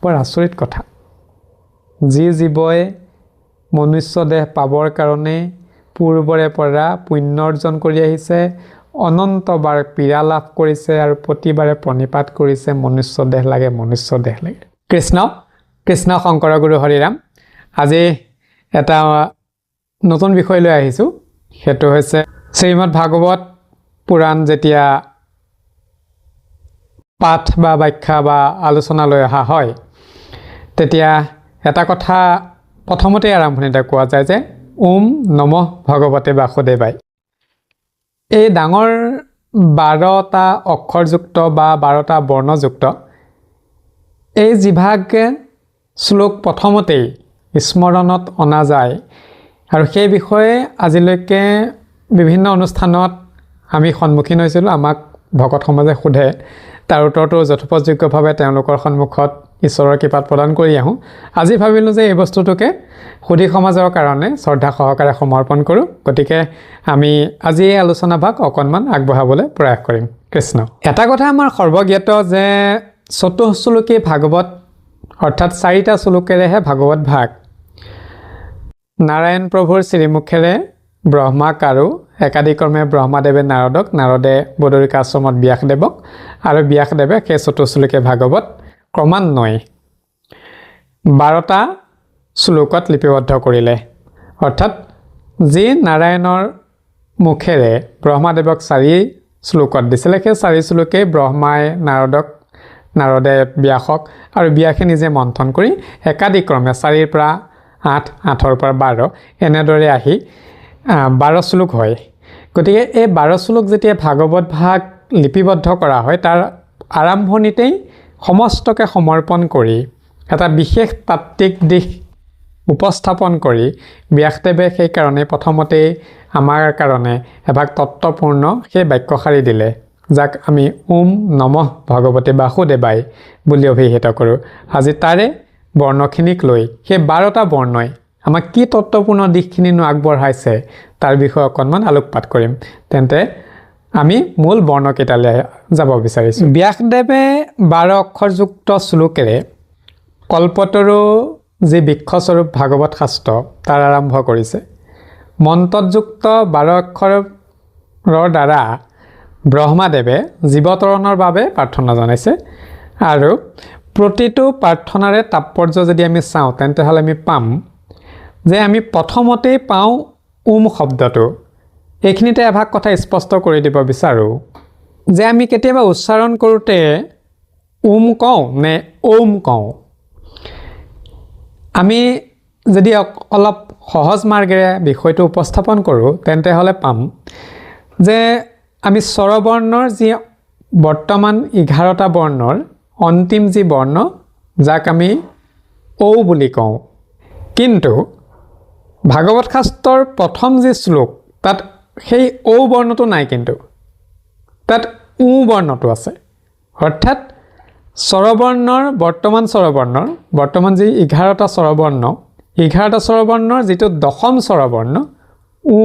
বৰ আচৰিত কথা যি জীৱই মনুষ্য দেহ পাবৰ কাৰণে পূৰ্বৰে পৰা পুণ্য অৰ্জন কৰি আহিছে অনন্তবাৰ পীড়া লাভ কৰিছে আৰু প্ৰতিবাৰে প্ৰণিপাত কৰিছে মনুষ্য দেহ লাগে কৃষ্ণ শংকৰ গুৰু হৰিৰাম আজি এটা নতুন বিষয় লৈ আহিছোঁ সেইটো হৈছে শ্ৰীমদ ভাগৱত পুৰাণ যেতিয়া পাঠ বা ব্যাখ্যা বা আলোচনা লৈ অহা হয় তেতিয়া এটা কথা প্ৰথমতে আৰম্ভণিতে কোৱা যায় যে ওম নমঃ ভগৱতে বাসুদেৱায় এই ডাঙৰ 12টা অক্ষৰযুক্ত বা 12টা বৰ্ণযুক্ত এই যিভাগ শ্লোক প্ৰথমতেই স্মৰণত অনা যায় আৰু সেই বিষয়ে আজিলৈকে বিভিন্ন অনুষ্ঠানত আমি সন্মুখীন হৈছিলোঁ আমাক ভকত সমাজে সোধে তাৰ উত্তৰটো যথোপযোগ্যভাৱে তেওঁলোকৰ সন্মুখত ঈশ্বৰৰ কৃপাত প্ৰদান কৰি আহোঁ আজি ভাবিলোঁ যে এই বস্তুটোকে সুধী সমাজৰ কাৰণে শ্ৰদ্ধা সহকাৰে সমৰ্পণ কৰোঁ গতিকে আমি আজি এই আলোচনা ভাগ অকণমান আগবঢ়াবলৈ প্ৰয়াস কৰিম কৃষ্ণ এটা কথা আমাৰ সৰ্বজ্ঞাত যে চতুশ্লোকী ভাগৱত অৰ্থাৎ 4টা শ্লোকেৰেহে ভাগৱত ভাগ নাৰায়ণ প্ৰভুৰ শ্ৰীমুখেৰে ব্ৰহ্মাক আৰু একাদিক্ৰমে ব্ৰহ্মাদেৱে নাৰদক নাৰদে বদৰিকা আশ্ৰমত ব্যাসদেৱক আৰু ব্যাসদেৱে সেই চতুশ্লোকী ভাগৱত ক্ৰমান্বয়ে 12টা শ্লোকত লিপিবদ্ধ কৰিলে অৰ্থাৎ যি নাৰায়ণৰ মুখেৰে ব্ৰহ্মাদেৱক 4 শ্লোকত দিছিলে সেই 4 শ্লোকেই ব্ৰহ্মাই নাৰদক নাৰদে ব্যাসক আৰু ব্যাসে নিজে মন্থন কৰি একাদিক্ৰমে 4ৰ পৰা 8 8ৰ পৰা 12 এনেদৰে আহি 12 শ্লোক হয় গতিকে এই 12 শ্লোক যেতিয়া ভাগৱত ভাগ লিপিবদ্ধ কৰা হয় তাৰ আৰম্ভণিতেই সমস্তকে সমৰ্পণ কৰি এটা বিশেষ তাত্ত্বিক দিশ উপস্থাপন কৰি ব্যাসদেৱে সেই কাৰণে প্ৰথমতেই আমাৰ কাৰণে এভাগ তত্ত্বপূৰ্ণ সেই বাক্যশাৰী দিলে যাক আমি ওম নমঃ ভগৱতে বাসুদেৱায় বুলি অভিহিত কৰোঁ আজি তাৰে বৰ্ণখিনিক লৈ সেই 12টা বৰ্ণই আমাক কি তত্ত্বপূৰ্ণ দিশখিনিনো আগবঢ়াইছে তাৰ বিষয়ে অকণমান আলোকপাত কৰিম তেন্তে আমি মূল বৰ্ণকেইটালৈ যাব বিচাৰিছোঁ ব্যাসদেৱে 12 অক্ষৰযুক্ত শ্লোকেৰে কল্পতৰু যি বৃক্ষস্বৰূপ ভাগৱত শাস্ত্ৰ তাৰ আৰম্ভ কৰিছে মন্ত্ৰযুক্ত 12 অক্ষৰৰ দ্বাৰা ব্ৰহ্মাদেৱে জীৱতৰণৰ বাবে প্ৰাৰ্থনা জনাইছে আৰু প্ৰতিটো প্ৰাৰ্থনাৰে তাৎপৰ্য যদি আমি চাওঁ তেন্তে হ'লে আমি পাম যে আমি প্ৰথমতেই পাওঁ ওম শব্দটো এইখিনিতে এভাগ কথা স্পষ্ট কৰি দিব বিচাৰোঁ যে আমি কেতিয়াবা উচ্চাৰণ কৰোঁতে ওম কওঁ নে ওম কওঁ আমি যদি অলপ সহজ মাৰ্গেৰে বিষয়টো উপস্থাপন কৰোঁ তেন্তে হ'লে পাম যে আমি স্বৰবৰ্ণৰ যি বৰ্তমান 11টা বৰ্ণৰ অন্তিম যি বৰ্ণ যাক আমি ঔ বুলি কওঁ কিন্তু ভাগৱত শাস্ত্ৰৰ প্ৰথম যি শ্লোক তাত সেই ঔ বৰ্ণটো নাই কিন্তু তাত উ বৰ্ণটো আছে অৰ্থাৎ স্বৰবৰ্ণৰ বৰ্তমান যি 11টা স্বৰবৰ্ণ 11টা স্বৰবৰ্ণৰ যিটো দশম স্বৰবৰ্ণ উ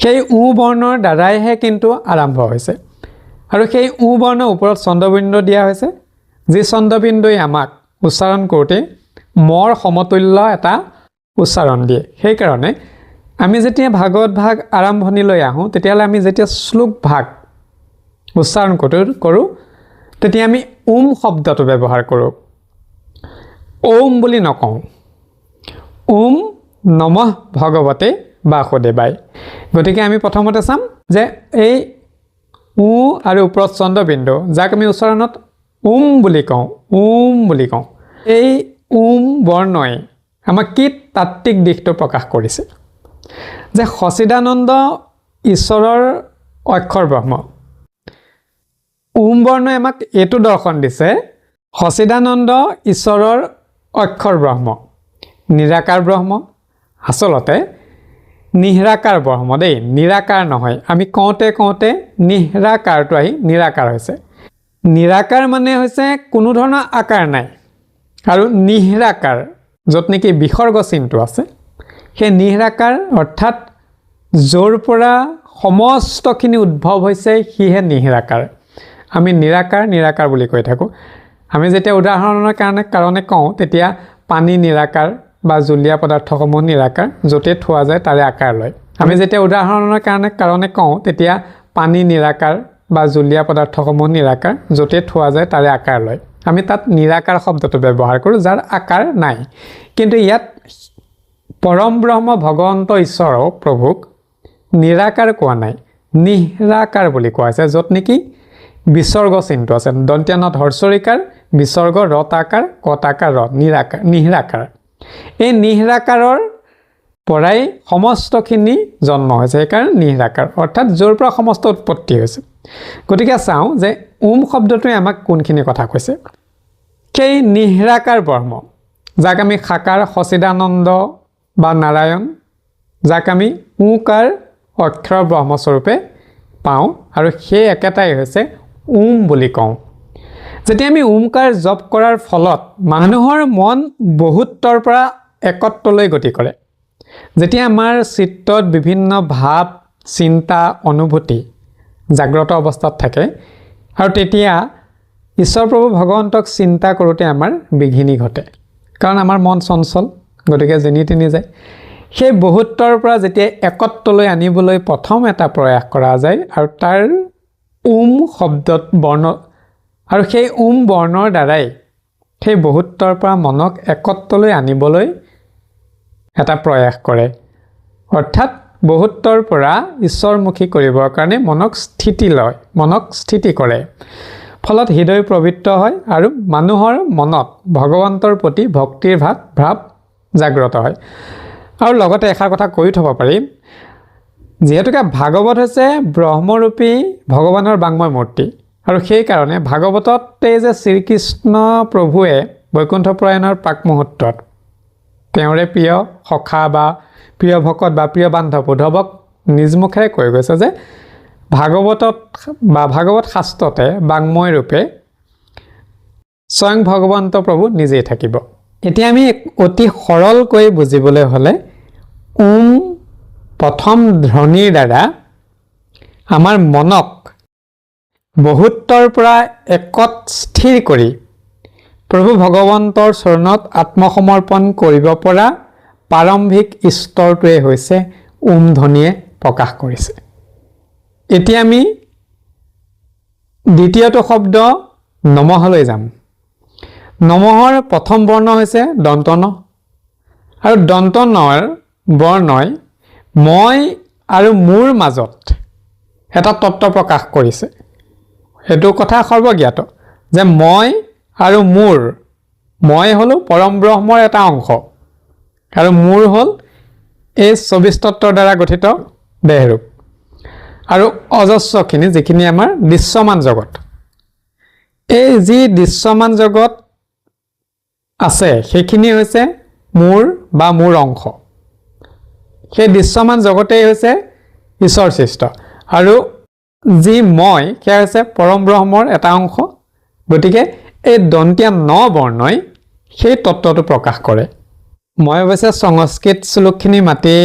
সেই উ বৰ্ণৰ দ্বাৰাইহে কিন্তু আৰম্ভ হৈছে আৰু সেই উ বৰ্ণৰ ওপৰত চন্দ্ৰবিন্দু দিয়া হৈছে যি চন্দ্ৰবিন্দুই আমাক উচ্চাৰণ কৰোঁতে মৰ সমতুল্য এটা উচ্চাৰণ দিয়ে সেইকাৰণে আমি যেতিয়া ভাগৱত ভাগ আৰম্ভণিলৈ আহোঁ তেতিয়াহ'লে আমি যেতিয়া শ্লোক ভাগ উচ্চাৰণ কৰোঁ তেতিয়া আমি ওম শব্দটো ব্যৱহাৰ কৰোঁ ওম বুলি নকওঁ ওম নমঃ ভগৱতে বাসুদেৱায় গতিকে আমি প্ৰথমতে চাম যে এই উ আৰু ওপৰত চন্দ্ৰবিন্দু যাক আমি উচ্চাৰণত ওম বুলি কওঁ এই ওম বৰ্ণই আমাক কি তাত্ত্বিক দিশটো প্ৰকাশ কৰিছে যে সচিদানন্দ ঈশ্বৰৰ অক্ষৰ ব্ৰহ্ম ওম বৰ্ণই আমাক এইটো দৰ্শন দিছে সচিদানন্দ ঈশ্বৰৰ অক্ষৰ ব্ৰহ্ম নিৰাকাৰ ব্ৰহ্ম আচলতে নিৰাকাৰ ব্ৰহ্ম দেই নিৰাকাৰ নহয় আমি কওঁতে নিৰাকাৰটো আহি নিৰাকাৰ হৈছে নিৰাকাৰ মানে হৈছে কোনো ধৰণৰ আকাৰ নাই আৰু নিৰাকাৰ য'ত নেকি বিসৰ্গ চিহ্নটো আছে সেই নিৰাকাৰ অৰ্থাৎ য'ৰ পৰা সমস্তখিনি উদ্ভৱ হৈছে সিহে নিৰাকাৰ আমি নিৰাকাৰ বুলি কৈ থাকোঁ আমি যেতিয়া উদাহৰণৰ কাৰণে কওঁ তেতিয়া পানী নিৰাকাৰ বা জুলীয়া পদাৰ্থসমূহ নিৰাকাৰ, য'তে থোৱা যায় তাৰে আকাৰ লয়। আমি যেতিয়া উদাহৰণৰ কাৰণে কওঁ তেতিয়া পানী নিৰাকাৰ বা জুলীয়া পদাৰ্থসমূহ নিৰাকাৰ, য'তে থোৱা যায় তাৰে আকাৰ লয়। আমি তাত নিৰাকাৰ শব্দটো ব্যৱহাৰ কৰোঁ, যাৰ আকাৰ নাই। কিন্তু ইয়াত পৰম ব্ৰহ্ম ভগৱন্ত ঈশ্বৰ প্ৰভুক নিৰাকাৰ কোৱা নাই, নিৰাকাৰ বুলি কোৱা হৈছে, য'ত নেকি বিসৰ্গ চিহ্নটো আছে। দন্ত্য নত হৰ্ষৰিকাৰ, বিসৰ্গ ৰতাকাৰ, কতাকাৰ ৰ, নিৰাকাৰ। এই নিৰাকাৰৰ পৰাই সমস্তখিনি জন্ম হৈছে, সেইকাৰণে নিৰাকাৰ, অৰ্থাৎ য'ৰ পৰা সমস্ত উৎপত্তি হৈছে। গতিকে চাওঁ যে শব্দটোৱে আমাক কোনখিনি কথা কৈছে। সেই নিৰাকাৰ ব্ৰহ্ম, যাক আমি সাকাৰ সচিদানন্দ বা নাৰায়ণ, যাক আমি ওঁকাৰ অক্ষৰ ব্ৰহ্মস্বৰূপে পাওঁ, আৰু সেই একেটাই হৈছে বুলি কওঁ। যেতিয়া আমি ওমকাৰ জপ কৰাৰ ফলত মানুহৰ মন বহুতৰ পৰা একত্ৰলৈ গতি কৰে। যেতিয়া আমাৰ চিত্তত বিভিন্ন ভাৱ, চিন্তা, অনুভূতি জাগ্ৰত অৱস্থাত থাকে, আৰু তেতিয়া ঈশ্বৰ প্ৰভু ভগৱন্তক চিন্তা কৰোঁতে আমাৰ বিঘিনি ঘটে, কাৰণ আমাৰ মন চঞ্চল, গতিকে যেনি তেনি যায়। সেই বহুতৰ পৰা যেতিয়া একত্ৰলৈ আনিবলৈ প্ৰথম এটা প্ৰয়াস কৰা যায়, আৰু তাৰ শব্দত বৰ্ণ, আৰু সেই বৰ্ণৰ দ্বাৰাই সেই বহুতৰ পৰা মনক একত্ৰলৈ আনিবলৈ এটা প্ৰয়াস কৰে, অৰ্থাৎ বহুতৰ পৰা ঈশ্বৰমুখী কৰিবৰ কাৰণে মনক স্থিতি কৰে। ফলত হৃদয় পবিত্ৰ হয় আৰু মানুহৰ মনত ভগৱন্তৰ প্ৰতি ভক্তিৰ ভাৱ জাগ্ৰত হয়। আৰু লগতে এষাৰ কথা কৈ থ'ব পাৰিম, যিহেতুকে ভাগৱত হৈছে ব্ৰহ্মৰূপী ভগৱানৰ বাংময় মূৰ্তি, আৰু সেইকাৰণে ভাগৱততে যে শ্ৰীকৃষ্ণ প্ৰভুৱে বৈকুণ্ঠ প্ৰয়াণৰ প্ৰাক মুহূৰ্তত তেওঁৰে প্ৰিয় সখা বা প্ৰিয় ভকত বা প্ৰিয় বান্ধৱ উদ্ধৱক নিজ মুখেৰে কৈ গৈছে যে ভাগৱত শাস্ত্ৰতে বাংময় ৰূপে স্বয়ং ভগৱন্ত প্ৰভু নিজেই থাকিব। এতিয়া আমি অতি সৰলকৈ বুজিবলৈ হ'লে প্ৰথম ধ্বনিৰ দ্বাৰা আমাৰ মনক বহুতৰ পৰা একত স্থিৰ কৰি প্ৰভু ভগৱন্তৰ চৰণত আত্মসমৰ্পণ কৰিব পৰা প্ৰাৰম্ভিক স্তৰটোৱে হৈছে ধ্বনিয়ে প্ৰকাশ কৰিছে। এতিয়া আমি দ্বিতীয়টো শব্দ নমঃলৈ যাম। নমঃৰ প্ৰথম বৰ্ণ হৈছে দন্ত ন, আৰু দন্ত নৰ বৰ্ণই মই আৰু মোৰ মাজত এটা তত্ত্ব প্ৰকাশ কৰিছে। সেইটো কথা সৰ্বজ্ঞাত যে মই আৰু মোৰ, মই হ'লো পৰম ব্ৰহ্মৰ এটা অংশ, আৰু মোৰ হ'ল এই 24 তত্ত্বৰ দ্বাৰা গঠিত দেহৰূপ, আৰু অজস্ৰখিনি যিখিনি আমাৰ দৃশ্যমান জগত। এই যি দৃশ্যমান জগত আছে সেইখিনি হৈছে মোৰ বা মোৰ অংশ। সেই দৃশ্যমান জগতেই হৈছে ঈশ্বৰ সৃষ্ট, আৰু যি মই সেয়া হৈছে পৰম ব্ৰহ্মৰ এটা অংশ। গতিকে এই দন্তীয়া ন বৰ্ণই সেই তত্ত্বটো প্ৰকাশ কৰে। মই অৱশ্যে সংস্কৃত শ্লোকখিনি মাতি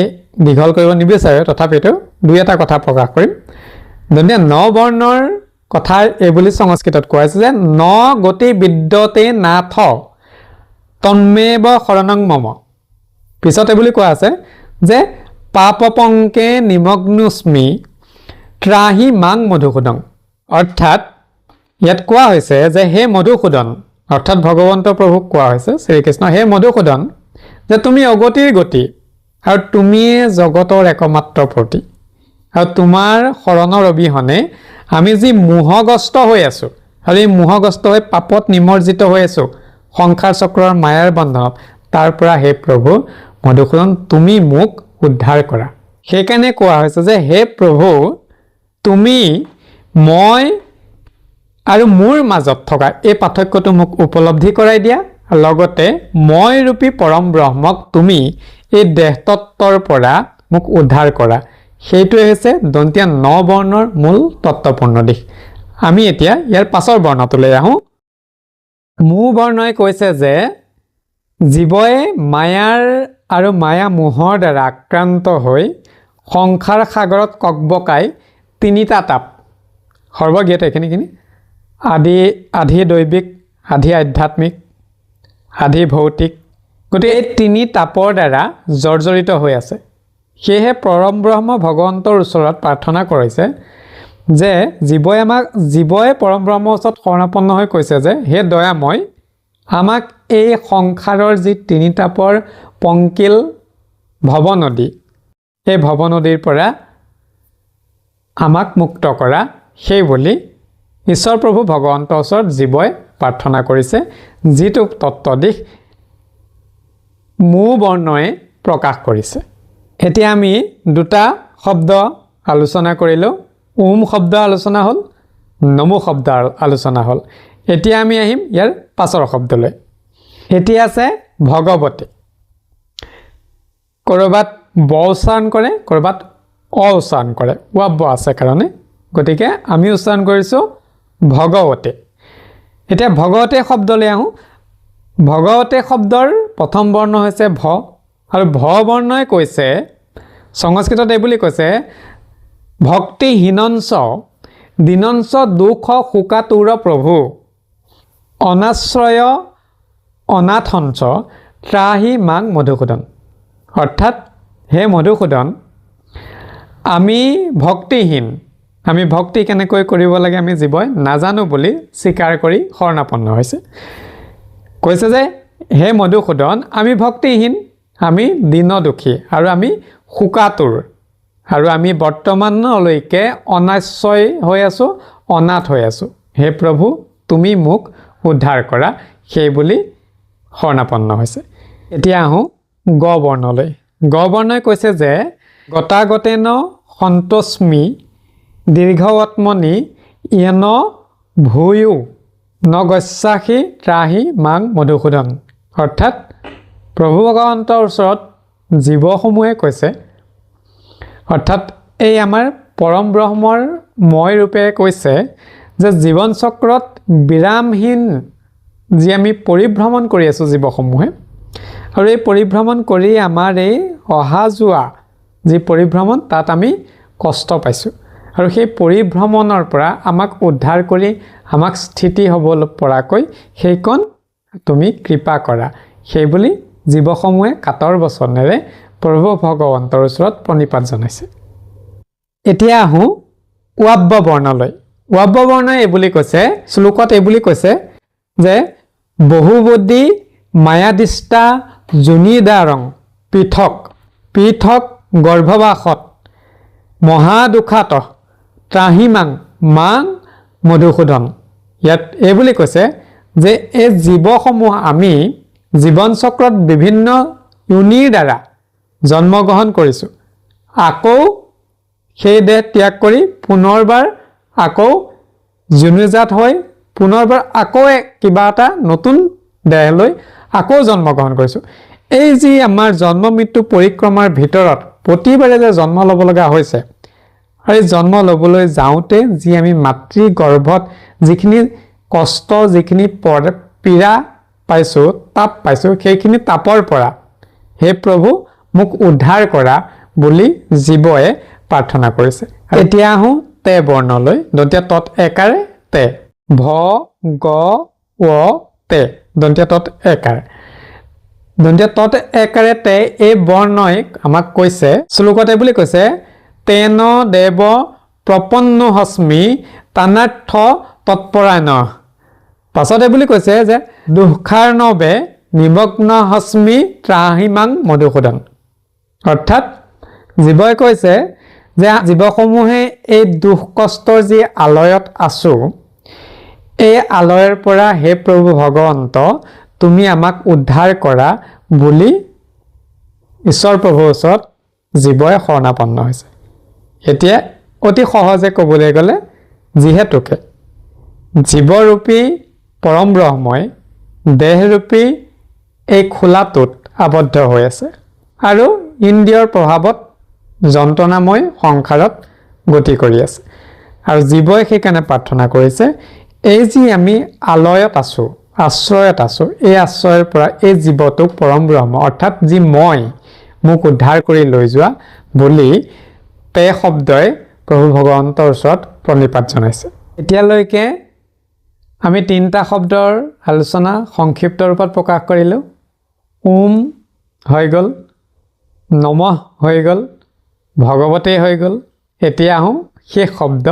দীঘল কৰিব নিবিচাৰোঁ, তথাপিতো দুই এটা কথা প্ৰকাশ কৰিম। দন্তীয়া ন বৰ্ণৰ কথা এইবুলি সংস্কৃতত কোৱা হৈছে যে ন গতি বিদ্যতে নাথ তন্মেব শৰণং মম। পিছত এইবুলি কোৱা আছে যে পাপপংকে নিমগ্নোস্মি ত্ৰাহি মাং মধুসূদন। অৰ্থাৎ ইয়াত কোৱা হৈছে যে হে মধুসূদন, অৰ্থাৎ ভগৱন্ত প্ৰভুক কোৱা হৈছে শ্ৰীকৃষ্ণ, হে মধুসূদন, যে তুমি অগতিৰ গতি, আৰু তুমিয়ে জগতৰ একমাত্ৰ প্ৰতি, আৰু তোমাৰ শৰণৰ অবিহনে আমি যি মোহগ্ৰস্ত হৈ আছোঁ, আৰু এই মোহগ্ৰস্ত হৈ পাপত নিমজ্জিত হৈ আছোঁ সংসাৰ চক্ৰৰ মায়াৰ বন্ধনত, তাৰ পৰা হে প্ৰভু মধুসূদন তুমি মোক উদ্ধাৰ কৰা। সেইকাৰণে কোৱা হৈছে যে হে প্ৰভু, তুমি মই আৰু মোৰ মাজত থকা এই পাৰ্থক্যটো মোক উপলব্ধি কৰাই দিয়া, লগতে মই ৰূপী পৰম ব্ৰহ্মক তুমি এই দেহতত্বৰ পৰা মোক উদ্ধাৰ কৰা। সেইটোৱে হৈছে দন্তীয়া ন বৰ্ণৰ মূল তত্ত্বপূৰ্ণ দিশ। আমি এতিয়া ইয়াৰ পাছৰ বৰ্ণটোলৈ আহোঁ। মূ বৰ্ণই কৈছে যে জীৱই মায়াৰ আৰু মায়া মোহৰ দ্বাৰা আক্ৰান্ত হৈ সংসাৰ সাগৰত ককবকাই তিনিটা তাপ, সৰ্বজ্ঞাত এইখিনি আধি দৈবিক, আধি আধ্যাত্মিক, আধি ভৌতিক, গতিকে এই তিনি তাপৰ দ্বাৰা জৰ্জৰিত হৈ আছে। সেয়েহে পৰম ব্ৰহ্ম ভগৱন্তৰ ওচৰত প্ৰাৰ্থনা কৰিছে যে জীৱই পৰম ব্ৰহ্মৰ ওচৰত শৰণাপন্ন হৈ কৈছে যে হে দয়াময়, আমাক এই সংসাৰৰ যি তিনি তাপৰ পংকিল ভৱনদী, এই ভৱনদীৰ পৰা আমাক মুক্ত কৰা, সেই বুলি ঈশ্বৰ প্ৰভু ভগৱন্তৰ ওচৰত জীৱই প্ৰাৰ্থনা কৰিছে, যিটো তত্ত্বদিশ মূ বৰ্ণই প্ৰকাশ কৰিছে। এতিয়া আমি দুটা শব্দ আলোচনা কৰিলোঁ। ওম শব্দ আলোচনা হ'ল, নমো শব্দ আলোচনা হ'ল। এতিয়া আমি আহিম ইয়াৰ পাছৰ শব্দলৈ। এতিয়া আছে ভগৱতী। ক'ৰবাত ব উচ্চাৰণ কৰে, ক'ৰবাত অ উচ্চাৰণ কৰে, ব আছে কাৰণে, গতিকে আমি উচ্চাৰণ কৰিছোঁ ভগৱতী। এতিয়া ভগৱতী শব্দলৈ আহোঁ। ভগৱতী শব্দৰ প্ৰথম বৰ্ণ হৈছে ভ, আৰু ভ বৰ্ণই কৈছে, সংস্কৃতত এই বুলি কৈছে, ভক্তিহীনঞ্চ দীনঞ্চ দুখ শোকাতুৰ প্ৰভু অনাশ্ৰয় অনাথঞ্চ ত্ৰাহি মাং মধুসূদন। অৰ্থাৎ হে মধুসূদন, আমি ভক্তিহীন, আমি ভক্তি কেনেকৈ কৰিব লাগে আমি জীৱই নাজানো বুলি স্বীকাৰ কৰি শৰণাপন্ন হৈছে। কৈছে যে হে মধুসূদন, আমি ভক্তিহীন, আমি দীন দুখী, আৰু আমি শোকাতুৰ, আৰু আমি বৰ্তমানলৈকে অনাশ্ৰয় হৈ আছোঁ, অনাথ হৈ আছোঁ। হে প্ৰভু, তুমি মোক উদ্ধাৰ কৰা, সেই বুলি শৰণাপন্ন হৈছে। এতিয়া আহোঁ গ বৰ্ণলৈ। গ বৰ্ণই কৈছে যে গতাগতেন সন্তোষ্মি দীৰ্ঘৱত্মনি ইয়েন ভূয়ো নগস্যাসী ত্ৰাহি মাং মধুসূদন। অৰ্থাৎ প্ৰভু ভগৱন্তৰ ওচৰত জীৱসমূহে কৈছে, অৰ্থাৎ এই আমাৰ পৰম ব্ৰহ্মৰ মই ৰূপে কৈছে যে জীৱন চক্ৰত বিৰামহীন যি আমি পৰিভ্ৰমণ কৰি আছোঁ জীৱসমূহে, আৰু এই পৰিভ্ৰমণ কৰি আমাৰ এই অহা যোৱা যি পৰিভ্ৰমণ, তাত আমি কষ্ট পাইছোঁ, আৰু সেই পৰিভ্ৰমণৰ পৰা আমাক উদ্ধাৰ কৰি আমাক স্থিতি হ'ব পৰাকৈ সেইকণ তুমি কৃপা কৰা, সেই বুলি জীৱসমূহে কাতৰ বচনেৰে প্ৰভু ভগৱন্তৰ ওচৰত প্ৰণিপাত জনাইছে। এতিয়া আহোঁ ৱাব্য বৰ্ণলৈ। ৱাব্য বৰ্ণই এই বুলি কৈছে, শ্লোকত এই বুলি কৈছে যে বহুবদী মায়াদিষ্টা জুনিদাৰং পৃথক পৃথক গৰ্ভবাসত মহাদুখাত ত্ৰাহিমাং মাং মধুসূদন। ইয়াত এই বুলি কৈছে যে এই জীৱসমূহ আমি জীৱন চক্ৰত বিভিন্ন যোনিৰ দ্বাৰা জন্মগ্ৰহণ কৰিছোঁ, আকৌ সেই দেহ ত্যাগ কৰি পুনৰবাৰ আকৌ যোনিজাত হৈ পুনৰবাৰ আকৌ কিবা এটা নতুন দেহ লৈ আকৌ জন্মগ্ৰহণ কৰিছোঁ। এই যি আমাৰ জন্ম মৃত্যু পৰিক্ৰমাৰ ভিতৰত প্ৰতিবাৰে যে জন্ম ল'ব লগা হৈছে, আৰু এই জন্ম ল'বলৈ যাওঁতে যি আমি মাতৃ গৰ্ভত যিখিনি কষ্ট, যিখিনি পীড়া পাইছোঁ, তাপ পাইছোঁ, সেইখিনি তাপৰ পৰা হে প্ৰভু মোক উদ্ধাৰ কৰা বুলি জীৱই প্ৰাৰ্থনা কৰিছে। এতিয়া আহোঁ তে বৰ্ণলৈ। দন্তীয়া তৎ একাৰে তে, ভ গ ৱ তে, দন্তীয়া তৎ একাৰ। দন্তীয়া তৎ একাৰে তে এই বৰ্ণই আমাক কৈছে, শ্লোকতে বুলি কৈছে, তেন দেৱ প্ৰপন্ন হস্মি তানাৰ্থ তৎপৰায়ণ। পাছতে বুলি কৈছে যে দুঃখাৰ্ণৱে নিমগ্ন হস্মি ত্ৰাহিমাং মধুসূদন। অৰ্থাৎ জীৱই কৈছে যে জীৱসমূহে এই দুখ কষ্টৰ যি আলয়ত আছোঁ, এই আলয়ৰ পৰা হে প্ৰভু ভগৱন্ত তুমি আমাক উদ্ধাৰ কৰা বুলি ঈশ্বৰ প্ৰভুৰ ওচৰত জীৱই শৰণাপন্ন হৈছে। এতিয়া অতি সহজে ক'বলৈ গ'লে, যিহেতুকে জীৱৰূপী পৰম ব্ৰহ্মই দেহৰূপী এই খোলাটোত আবদ্ধ হৈ আছে, আৰু ইন্দ্ৰিয়ৰ প্ৰভাৱত যন্ত্ৰণাময় সংসাৰত গতি কৰি আছে, আৰু জীৱই সেইকাৰণে প্ৰাৰ্থনা কৰিছে, এই যি আমি আলয়ত আছোঁ, আশ্ৰয়ত আছোঁ, এই আশ্ৰয়ৰ পৰা এই জীৱটোক পৰম ব্ৰহ্ম অৰ্থাৎ যি মই, মোক উদ্ধাৰ কৰি লৈ যোৱা বুলি তে শব্দই প্ৰভু ভগৱন্তৰ ওচৰত প্ৰণিপাত জনাইছে। এতিয়ালৈকে আমি তিনিটা শব্দৰ আলোচনা সংক্ষিপ্ত ৰূপত প্ৰকাশ কৰিলোঁ। ওম হৈ গ'ল, নমঃ হৈ গ'ল, ভগৱতে হৈ গ'ল। এতিয়া আহোঁ শেষ শব্দ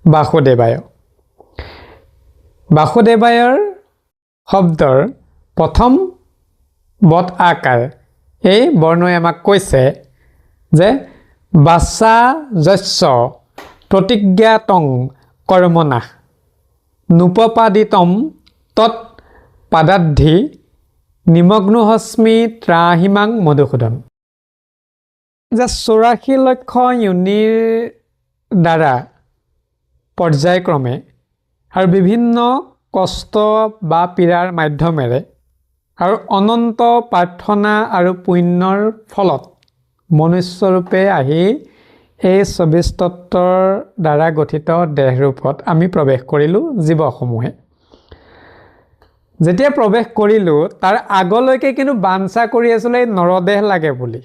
বাসুদেৱায়। বাসুদেৱায়ৰ শব্দৰ প্ৰথম বদ আকাৰ এই বৰ্ণই আমাক কৈছে যে বাচা যস্য প্ৰতিজ্ঞাতং কৰ্মণা নুপপাদিতম তৎ পাদাদ্ধি নিমগ্নোহস্মি ত্ৰাহিমাং মধুসূদন। যে 84 লক্ষ যোনিৰ দ্বাৰা পৰ্যায়ক্ৰমে আৰু বিভিন্ন কষ্ট বা পীড়াৰ মাধ্যমেৰে আৰু অনন্ত প্ৰাৰ্থনা আৰু পুণ্যৰ ফলত মনুষ্যৰূপে আহি এই 24 তত্ত্বৰ দ্বাৰা গঠিত দেহৰূপত আমি প্ৰৱেশ কৰিলোঁ জীৱসমূহে। যেতিয়া প্ৰৱেশ কৰিলোঁ তাৰ আগলৈকে কিন্তু বাঞ্ছা কৰি আছিলে নৰদেহ লাগে বুলি।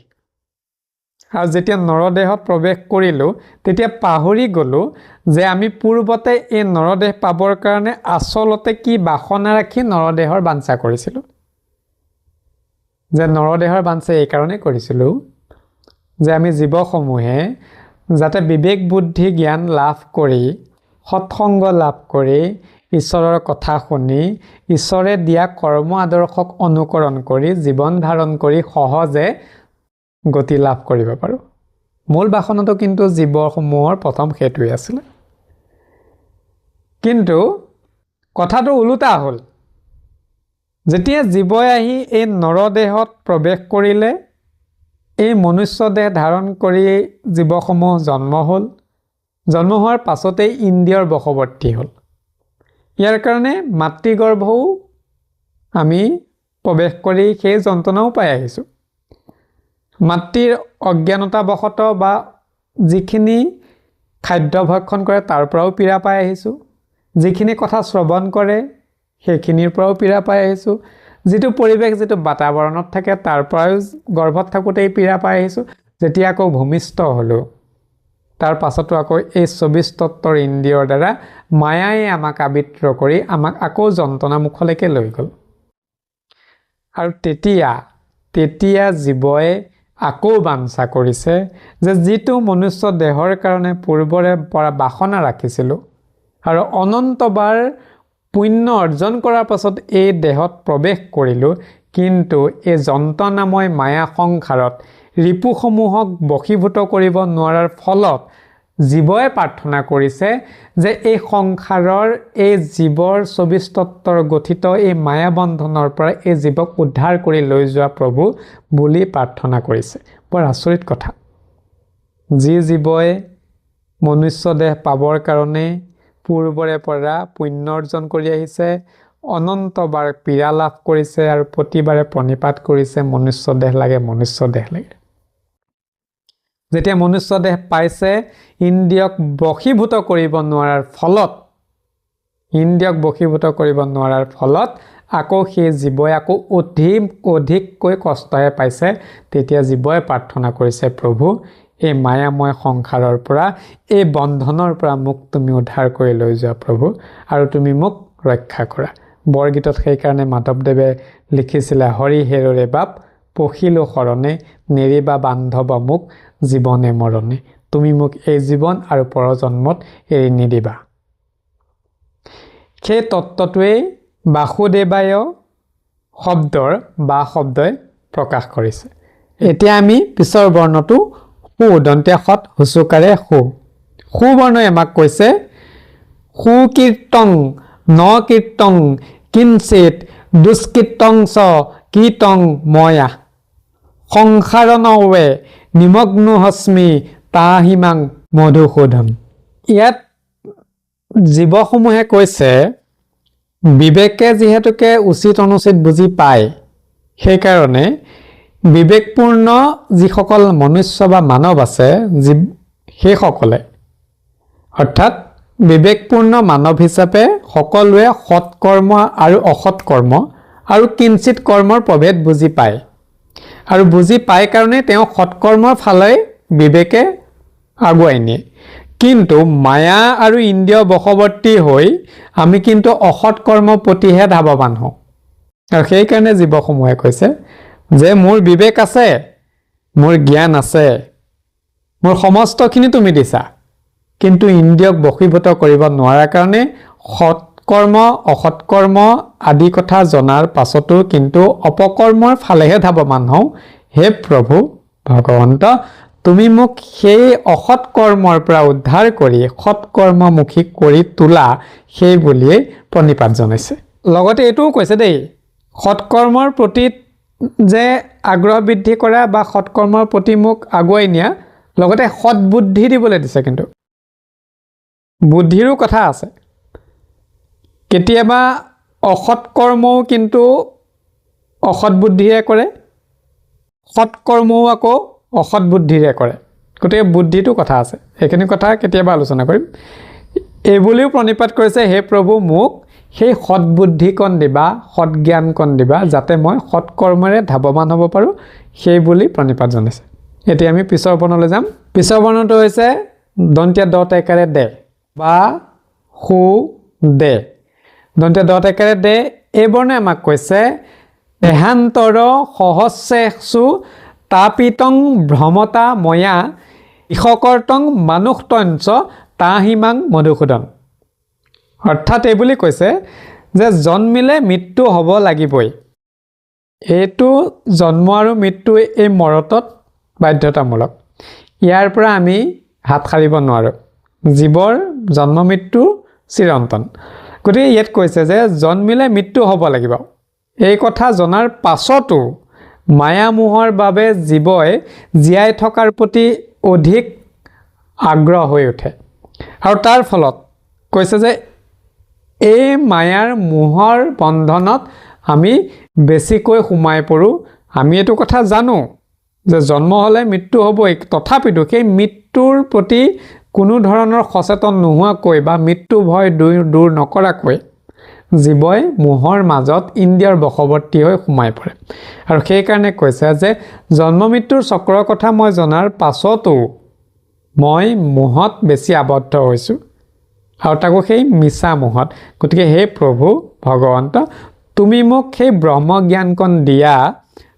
আৰু যেতিয়া নৰদেহত প্ৰৱেশ কৰিলোঁ তেতিয়া পাহৰি গ'লোঁ যে আমি পূৰ্বতে এই নৰদেহ পাবৰ কাৰণে আচলতে কি বাসনা ৰাখি নৰদেহৰ বাঞ্ছা কৰিছিলোঁ। যে নৰদেহৰ বাঞ্ছা এই কাৰণে কৰিছিলোঁ যে আমি জীৱসমূহে যাতে বিবেক বুদ্ধি জ্ঞান লাভ কৰি সৎসংগ লাভ কৰি ঈশ্বৰৰ কথা শুনি ঈশ্বৰে দিয়া কৰ্ম আদৰ্শক অনুকৰণ কৰি জীৱন ধাৰণ কৰি সহজে গতি লাভ কৰিব পাৰোঁ। মূল বাসনাটো কিন্তু জীৱসমূহৰ প্ৰথম সেইটোৱে আছিলে। কিন্তু কথাটো ওলোটা হ'ল। যেতিয়া জীৱই আহি এই নৰদেহত প্ৰৱেশ কৰিলে, এই মনুষ্য দেহ ধাৰণ কৰি জীৱসমূহ জন্ম হ'ল। জন্ম হোৱাৰ পাছতেই ইন্দ্ৰিয়ৰ বশৱৰ্তী হ'ল। ইয়াৰ কাৰণে মাতৃগৰ্ভও আমি প্ৰৱেশ কৰি সেই যন্ত্ৰণাও পাই আহিছোঁ। মাতৃৰ অজ্ঞানতাবশতঃ বা যিখিনি খাদ্য ভক্ষণ কৰে তাৰ পৰাও পীড়া পাই আহিছোঁ। যিখিনি কথা শ্ৰৱণ কৰে সেইখিনিৰ পৰাও পীড়া পাই আহিছোঁ। যিটো পৰিৱেশ যিটো বাতাবৰণত থাকে তাৰ পৰাও গৰ্ভত থাকোঁতেই পীড়া পাই আহিছোঁ। যেতিয়া আকৌ ভূমিষ্ঠ হ'লোঁ তাৰ পাছতো আকৌ এই 24 তত্ত্বৰ ইন্দ্ৰিয়ৰ দ্বাৰা মায়াই আমাক আবৃত্ত কৰি আমাক আকৌ যন্ত্ৰণা মুখলৈকে লৈ গ'ল। আৰু তেতিয়া জীৱই আকৌ বাঞ্ছা কৰিছে যে যিটো মনুষ্য দেহৰ কাৰণে পূৰ্বৰে পৰা বাসনা ৰাখিছিলোঁ আৰু অনন্তবাৰ পুণ্য অৰ্জন কৰাৰ পাছত এই দেহত প্ৰৱেশ কৰিলোঁ, কিন্তু এই যন্ত্ৰণাময় মায়া সংসাৰত ৰিপুসমূহক বশীভূত কৰিব নোৱাৰাৰ ফলত জীৱই প্ৰাৰ্থনা কৰিছে যে এই সংসাৰৰ এই জীৱৰ 24 তত্ত্বৰ গঠিত এই মায়া বন্ধনৰ পৰা এই জীৱক উদ্ধাৰ কৰি লৈ যোৱা প্ৰভু বুলি প্ৰাৰ্থনা কৰিছে। বৰ আচৰিত কথা। যি জীৱই মনুষ্য দেহ পাবৰ কাৰণে পূৰ্বৰে পৰা পুণ্য অৰ্জন কৰি আহিছে, অনন্তবাৰ পীড়া লাভ কৰিছে আৰু প্ৰতিবাৰে প্ৰণিপাত কৰিছে মনুষ্য দেহ লাগে, মনুষ্য দেহ লাগে। যেতিয়া মনুষ্য দেহ পাইছে ইন্দ্ৰিয়ক বশীভূত কৰিব নোৱাৰাৰ ফলত আকৌ সেই জীৱই আকৌ অধিককৈ কষ্টহে পাইছে। তেতিয়া জীৱই প্ৰাৰ্থনা কৰিছে, প্ৰভু এই মায়াময় সংসাৰৰ পৰা এই বন্ধনৰ পৰা মোক তুমি উদ্ধাৰ কৰি লৈ যোৱা প্ৰভু, আৰু তুমি মোক ৰক্ষা কৰা। বৰগীতত সেইকাৰণে মাধৱদেৱে লিখিছিলে, হৰি হেৰৰে বাপ পখিলো শৰণে নেৰিবা বান্ধৱ মোক জীৱনে মৰণে। তুমি মোক এই জীৱন আৰু পৰজন্মত এৰি নিদিবা। সেই তত্ত্বটোৱেই বাসুদেৱায় শব্দৰ বা শব্দই প্ৰকাশ কৰিছে। এতিয়া আমি পিছৰ বৰ্ণটো সু দন্তীয়া সৎ হুচুকাৰে সু বৰ্ণই আমাক কৈছে, সুকীৰ্তং ন কীৰ্তং কিঞ্চিত দুষ্কীৰ্তং চ কীৰ্তং ময়া সংসাৰণৱে নিমগ্নোহস্মি ত্ৰাহিমাং মধুসূদন। ইয়াত জীৱসমূহে কৈছে বিবেকে যিহেতুকে উচিত অনুচিত বুজি পায়, সেইকাৰণে বিবেকপূৰ্ণ যিসকল মনুষ্য বা মানৱ আছে সেইসকলে, অৰ্থাৎ বিবেকপূৰ্ণ মানৱ হিচাপে সকলোৱে সৎকৰ্ম আৰু অসৎকৰ্ম আৰু কিঞ্চিত কৰ্মৰ প্ৰভেদ বুজি পায়। আৰু বুজি পায় কাৰণে তেওঁ সৎকৰ্মৰ ফালে বিবেকে আগুৱাই নিয়ে। কিন্তু মায়া আৰু ইন্দ্ৰিয় বশৱৰ্তী হৈ আমি কিন্তু অসৎ কৰ্মৰ প্ৰতিহে ধাৱমান হওঁ। আৰু সেইকাৰণে জীৱসমূহে কৈছে যে মোৰ বিবেক আছে, মোৰ জ্ঞান আছে, মোৰ সমস্তখিনি তুমি দিছা, কিন্তু ইন্দ্ৰিয়ক বশীভূত কৰিব নোৱাৰাৰ কাৰণে সৎকৰ্ম অসৎকৰ্ম আদি কথা জনাৰ পাছতো কিন্তু অপকৰ্মৰ ফালেহে ধাৱমান হওঁ। হে প্ৰভু ভগৱন্ত, তুমি মোক সেই অসৎ কৰ্মৰ পৰা উদ্ধাৰ কৰি সৎকৰ্মমুখী কৰি তোলা, সেই বুলিয়েই প্ৰণিপাত জনাইছে। লগতে এইটোও কৈছে দেই, সৎকৰ্মৰ প্ৰতি যে আগ্ৰহ বৃদ্ধি কৰা বা সৎকৰ্মৰ প্ৰতি মোক আগুৱাই নিয়া, লগতে সৎবুদ্ধি দিবলৈ দিছে। কিন্তু বুদ্ধিৰো কথা আছে। কেতিয়াবা অসৎ কৰ্মও কিন্তু অসৎ বুদ্ধিৰে কৰে, সৎকৰ্মও আকৌ অসৎ বুদ্ধিৰে কৰে। গতিকে বুদ্ধিটো কথা আছে, সেইখিনি কথা কেতিয়াবা আলোচনা কৰিম। এইবুলিও প্ৰণিপাত কৰিছে, হে প্ৰভু মোক সেই সৎবুদ্ধিকণ দিবা, সৎজ্ঞানকণ দিবা, যাতে মই সৎকৰ্মেৰে ধাৱমান হ'ব পাৰোঁ, সেই বুলি প্ৰণিপাত জনাইছে। এতিয়া আমি পিছৰ বৰ্ণলৈ যাম। পিছৰ বৰ্ণটো হৈছে দন্ত্য দ টেকাৰে দে বা সু দে। দন্ত্য দ টেকাৰে দে এই বৰ্ণে আমাক কৈছে দেহান্তৰ সহস্ৰেষু তাপিতং ভ্ৰমতা ময়া ইষকৰ্তং মানুষতঞ্চ তাহিমাং মধুসূদন। অৰ্থাৎ এই বুলি কৈছে যে জন্মিলে মৃত্যু হ'ব লাগিবই। এইটো জন্ম আৰু মৃত্যু এই মৰতত বাধ্যতামূলক। ইয়াৰ পৰা আমি হাত সাৰিব নোৱাৰোঁ। জীৱৰ জন্ম মৃত্যু চিৰন্তন। গতিকে ইয়াত কৈছে যে জন্মিলে মৃত্যু হ'ব লাগিব। এই কথা জনাৰ পাছতো মায়ামোহৰ বাবে জীৱই জীয়াই থকাৰ প্ৰতি অধিক আগ্ৰহ হৈ উঠে। আৰু তাৰ ফলত কৈছে যে এই মায়াৰ মোহৰ বন্ধনত আমি বেছিকৈ সোমাই পৰোঁ। আমি এইটো কথা জানো যে জন্ম হ'লে মৃত্যু হ'বই, তথাপিতো সেই মৃত্যুৰ প্ৰতি কোনো ধৰণৰ সচেতন নোহোৱাকৈ বা মৃত্যু ভয় দূৰ নকৰাকৈ জীৱই মোহৰ মাজত ইন্দ্ৰিয়ৰ বশৱৰ্তী হৈ সোমাই পৰে। আৰু সেইকাৰণে কৈছে যে জন্ম মৃত্যুৰ চক্ৰৰ কথা মই জনাৰ পাছতো মই মোহত বেছি আবদ্ধ হৈছোঁ, আৰু তাকো সেই মিছা মোহত। গতিকে হে প্ৰভু ভগৱন্ত, তুমি মোক সেই ব্ৰহ্মজ্ঞানকণ দিয়া,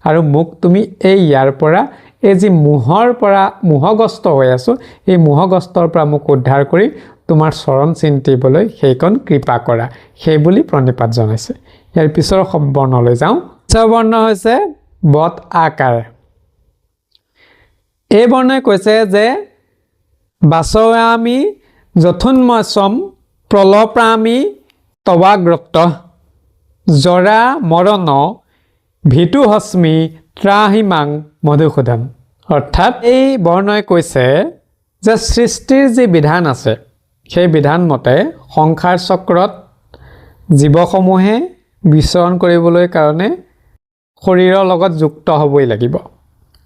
আৰু মোক তুমি ইয়াৰ পৰা এই যি মোহৰ পৰা মোহগ্ৰস্ত হৈ আছোঁ, এই মোহগ্ৰস্তৰ পৰা মোক উদ্ধাৰ কৰি তোমাৰ চৰণ চিন্তিবলৈ সেইকণ কৃপা কৰা, সেই বুলি প্ৰণিপাত জনাইছে। ইয়াৰ পিছৰ বৰ্ণলৈ যাওঁ। পিছৰ বৰ্ণ হৈছে বত আকাৰ। এই বৰ্ণই কৈছে যে বাচয়ামি যথোন্মসম প্ৰলপ্ৰামি তৱাগ্ৰক্ত জৰা মৰণ ভীতুহস্মি ত্ৰাহিমাং মধুসূদন। অৰ্থাৎ এই বৰ্ণই কৈছে যে সৃষ্টিৰ যি বিধান আছে, সেই বিধান মতে সংসাৰ চক্ৰত জীৱসমূহে বিচৰণ কৰিবলৈ কাৰণে শৰীৰৰ লগত যুক্ত হ'বই লাগিব।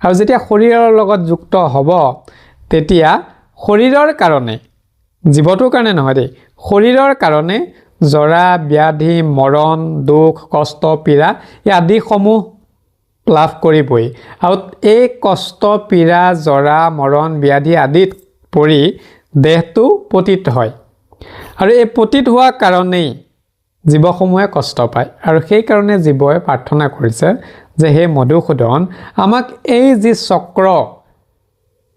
আৰু যেতিয়া শৰীৰৰ লগত যুক্ত হ'ব, তেতিয়া শৰীৰৰ কাৰণে, জীৱটোৰ কাৰণে নহয় দেই, শৰীৰৰ কাৰণে জৰা ব্যাধি মৰণ দুখ কষ্ট পীড়া এই আদিসমূহ লাভ কৰিবই। আৰু এই কষ্ট পীড়া জৰা মৰণ ব্যাধি আদিত পৰি দেহটো পতিত হয়, আৰু এই পতিত হোৱা কাৰণেই জীৱসমূহে কষ্ট পায়। আৰু সেইকাৰণে জীৱই প্ৰাৰ্থনা কৰিছে যে হে মধুসূদন, আমাক এই যি চক্ৰ,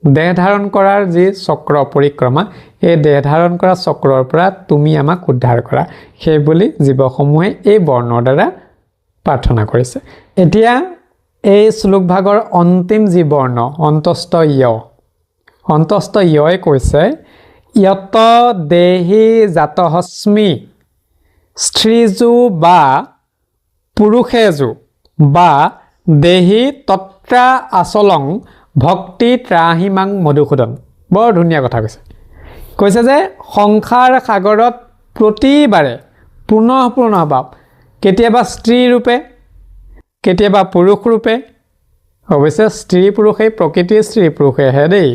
দেহ ধাৰণ কৰাৰ যি চক্ৰ পৰিক্ৰমা, এই দেহ ধাৰণ কৰা চক্ৰৰ পৰা তুমি আমাক উদ্ধাৰ কৰা, সেই বুলি জীৱসমূহে এই বৰ্ণৰ দ্বাৰা প্ৰাৰ্থনা কৰিছে। এতিয়া এই শ্লোকভাগৰ অন্তিম যি বৰ্ণ অন্তস্থ য়, অন্তস্থ য়ই কৈছে য়ত দেহি জাতহস্মি স্ত্ৰীজু বা পুৰুষেজু বা দেহি তত্ৰা আচলং ভক্তি ত্ৰাহিমাং মধুসূদন। বৰ ধুনীয়া কথা কৈছে। কৈছে যে সংসাৰ সাগৰত প্ৰতিবাৰে পুনঃ ভাৱ, কেতিয়াবা স্ত্ৰী ৰূপে, কেতিয়াবা পুৰুষ ৰূপে, অৱশ্যে স্ত্ৰী পুৰুষে প্ৰকৃতিৰ স্ত্ৰী পুৰুষেহে দেই,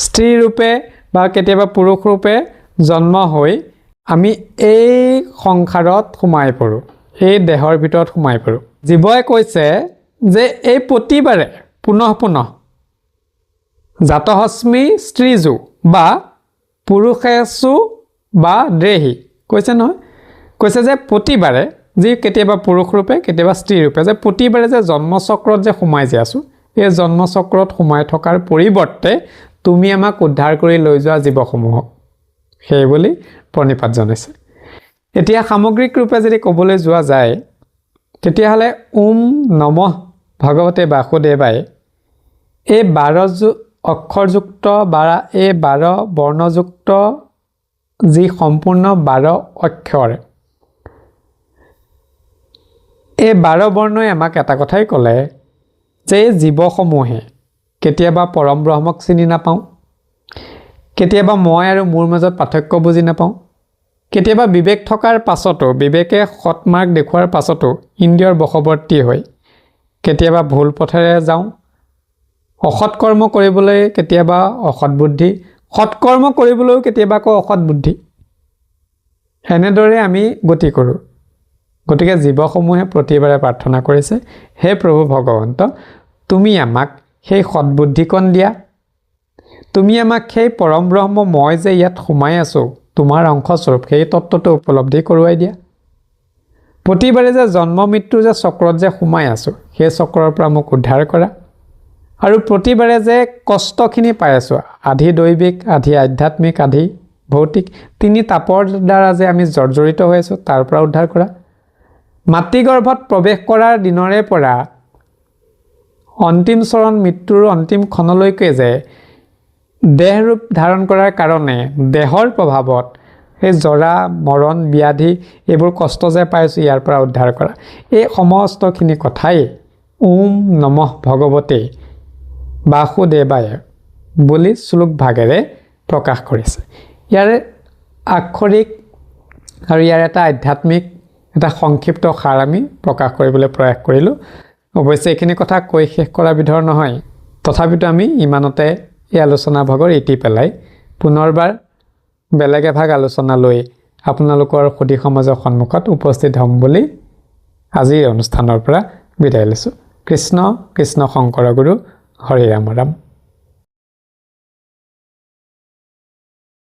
স্ত্ৰী ৰূপে বা কেতিয়াবা পুৰুষ ৰূপে জন্ম হৈ আমি এই সংসাৰত সোমাই পৰোঁ, এই দেহৰ ভিতৰত সোমাই পৰোঁ। জীৱই কৈছে যে এই প্ৰতিবাৰে পুনঃ জাতহস্মি স্ত্ৰীজু বা পুৰুষেষু বা দ্ৰেহি কৈছে নহয় কৈছে যে প্ৰতিবাৰে যি কেতিয়াবা পুৰুষ ৰূপে কেতিয়াবা স্ত্ৰী ৰূপে যে প্ৰতিবাৰে যে জন্মচক্ৰত যে সোমাই যে আছো এই জন্মচক্ৰত সোমাই থকাৰ পৰিৱৰ্তে তুমি আমাক উদ্ধাৰ কৰি লৈ যোৱা জীৱসমূহক সেই বুলি প্ৰণিপাত জনাইছে এতিয়া সামগ্ৰিক ৰূপে যদি ক'বলৈ যোৱা যায় তেতিয়াহ'লে ওম নমঃ ভগৱতে বাসুদেৱায় এই 12 অক্ষৰযুক্ত বা এই 12 বৰ্ণযুক্ত যি সম্পূৰ্ণ 12 অক্ষৰ এই 12 বৰ্ণই আমাক এটা কথাই ক'লে যে জীৱসমূহে কেতিয়াবা পৰম ব্ৰহ্মক চিনি নাপাওঁ কেতিয়াবা মই আৰু মোৰ মাজত পাৰ্থক্য বুজি নাপাওঁ কেতিয়াবা বিবেক থকাৰ পাছতো বিবেকে সৎ মাৰ্গ দেখুৱাৰ পাছতো ইন্দ্ৰিয়ৰ বশৱৰ্তী হৈ কেতিয়াবা ভুল পথেৰে যাওঁ অসৎ কৰ্ম কৰিবলৈ কেতিয়াবা অসৎ বুদ্ধি সৎকৰ্ম কৰিবলৈও কেতিয়াবা অসৎ বুদ্ধি এনেদৰে আমি গতি কৰোঁ গতিকে জীৱসমূহে প্ৰতিবাৰে প্ৰাৰ্থনা কৰিছে হে প্ৰভু ভগৱন্ত তুমি আমাক সেই সৎবুদ্ধিকণ দিয়া তুমি আমাক সেই পৰম ব্ৰহ্ম মই যে ইয়াত সোমাই আছোঁ তোমাৰ অংশস্বৰূপ সেই তত্ত্বটো উপলব্ধি কৰোৱাই দিয়া প্ৰতিবাৰে যে জন্ম মৃত্যু যে চক্ৰত যে সোমাই আছোঁ সেই চক্ৰৰ পৰা মোক উদ্ধাৰ কৰা আৰু প্ৰতিবাৰে যে কষ্টখিনি পাই আছোঁ আধি দৈবিক আধি আধ্যাত্মিক আধি ভৌতিক তিনি তাপৰ দ্বাৰা যে আমি জৰ্জৰিত হৈ আছোঁ তাৰ পৰা উদ্ধাৰ কৰা মাতৃগৰ্ভত প্ৰৱেশ কৰাৰ দিনৰে পৰা অন্তিম চৰণ মৃত্যুৰ অন্তিম ক্ষণলৈকে যে দেহ ৰূপ ধাৰণ কৰাৰ কাৰণে দেহৰ প্ৰভাৱত এই জৰা মৰণ ব্যাধি এইবোৰ কষ্ট যে পাইছোঁ ইয়াৰ পৰা উদ্ধাৰ কৰা এই সমস্তখিনি কথাই ওম নমঃ ভগৱতে বাসুদেৱায় বুলি শ্লোক ভাগেৰে প্ৰকাশ কৰিছে ইয়াৰে আক্ষৰিক আৰু ইয়াৰ এটা আধ্যাত্মিক এটা সংক্ষিপ্ত সাৰ আমি প্ৰকাশ কৰিবলৈ প্ৰয়াস কৰিলোঁ অৱশ্যে এইখিনি কথা কৈ শেষ কৰা বিধৰ নহয় তথাপিতো আমি ইমানতে এই আলোচনা ভাগৰ ইতি পেলাই পুনৰবাৰ বেলেগ এভাগ আলোচনা লৈ আপোনালোকৰ সুধী সমাজৰ সন্মুখত উপস্থিত হ'ম বুলি আজিৰ অনুষ্ঠানৰ পৰা বিদায় লৈছোঁ কৃষ্ণ কৃষ্ণ শংকৰ গুৰু হৰি ৰাম ৰাম